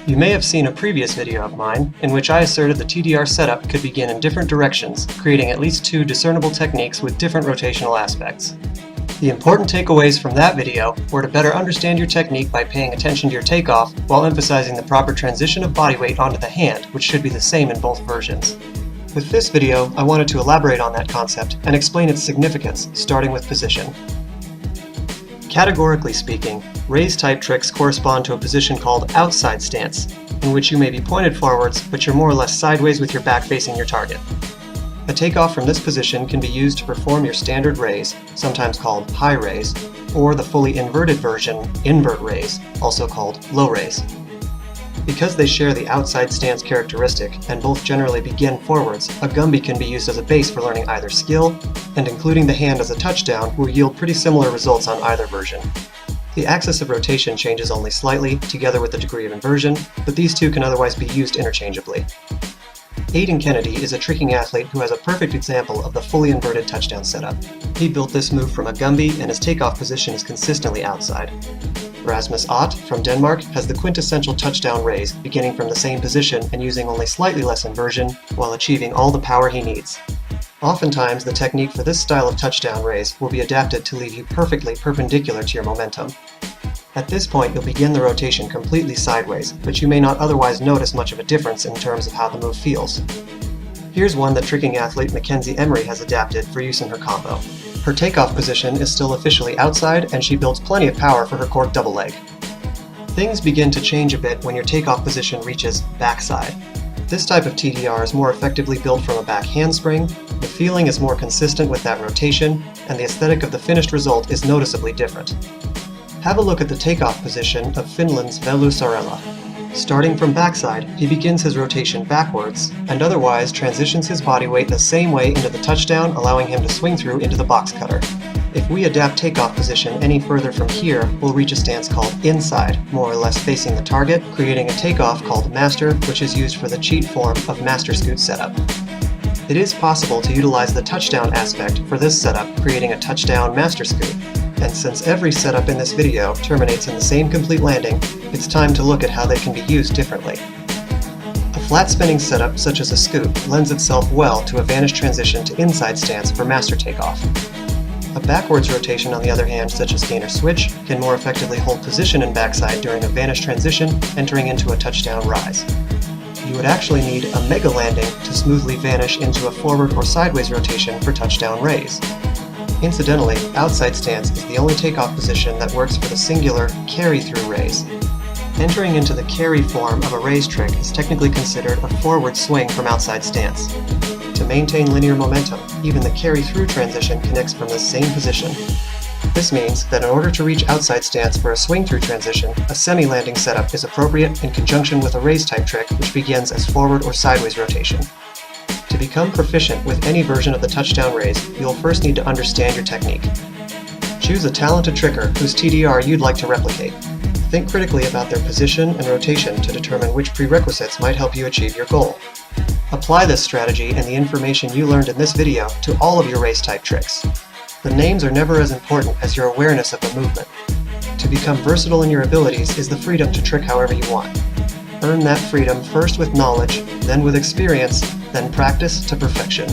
You may have seen a previous video of mine in which I asserted the TDR setup could begin in different directions, creating at least two discernible techniques with different rotational aspects. The important takeaways from that video were to better understand your technique by paying attention to your takeoff while emphasizing the proper transition of body weight onto the hand, which should be the same in both versions. With this video, I wanted to elaborate on that concept and explain its significance, starting with position. Categorically speaking, raiz type tricks correspond to a position called outside stance, in which you may be pointed forwards, but you're more or less sideways with your back facing your target. A takeoff from this position can be used to perform your standard raiz, sometimes called high raiz, or the fully inverted version, invert raiz, also called low raiz. Because they share the outside stance characteristic and both generally begin forwards, a gumby can be used as a base for learning either skill, and including the hand as a touchdown will yield pretty similar results on either version. The axis of rotation changes only slightly, together with the degree of inversion, but these two can otherwise be used interchangeably. Aiden Kennedy is a tricking athlete who has a perfect example of the fully inverted touchdown setup. He built this move from a gumby and his takeoff position is consistently outside. Rasmus Ott from Denmark has the quintessential touchdown raiz, beginning from the same position and using only slightly less inversion while achieving all the power he needs. Oftentimes, the technique for this style of touchdown raiz will be adapted to leave you perfectly perpendicular to your momentum. At this point, you'll begin the rotation completely sideways, but you may not otherwise notice much of a difference in terms of how the move feels. Here's one that tricking athlete Mackenzie Emery has adapted for use in her combo. Her takeoff position is still officially outside, and she builds plenty of power for her cork double leg. Things begin to change a bit when your takeoff position reaches backside. This type of TDR is more effectively built from a back handspring, the feeling is more consistent with that rotation, and the aesthetic of the finished result is noticeably different. Have a look at the takeoff position of Finland's Velu Sarela. Starting from backside, he begins his rotation backwards, and otherwise transitions his body weight the same way into the touchdown, allowing him to swing through into the box cutter. If we adapt takeoff position any further from here, we'll reach a stance called inside, more or less facing the target, creating a takeoff called master, which is used for the cheat form of master scoot setup. It is possible to utilize the touchdown aspect for this setup, creating a touchdown master scoot. And since every setup in this video terminates in the same complete landing, it's time to look at how they can be used differently. A flat spinning setup such as a scoot lends itself well to a vanish transition to inside stance for master takeoff. A backwards rotation, on the other hand, such as gainer switch, can more effectively hold position in backside during a vanish transition, entering into a touchdown rise. You would actually need a mega landing to smoothly vanish into a forward or sideways rotation for touchdown raiz. Incidentally, outside stance is the only takeoff position that works for the singular carry-through raiz. Entering into the carry form of a raiz trick is technically considered a forward swing from outside stance. To maintain linear momentum, even the carry-through transition connects from the same position. This means that in order to reach outside stance for a swing-through transition, a semi-landing setup is appropriate in conjunction with a raiz-type trick which begins as forward or sideways rotation. To become proficient with any version of the touchdown raiz, you'll first need to understand your technique. Choose a talented tricker whose TDR you'd like to replicate. Think critically about their position and rotation to determine which prerequisites might help you achieve your goal. Apply this strategy and the information you learned in this video to all of your raiz-type tricks. The names are never as important as your awareness of the movement. To become versatile in your abilities is the freedom to trick however you want. Earn that freedom first with knowledge, then with experience, then practice to perfection.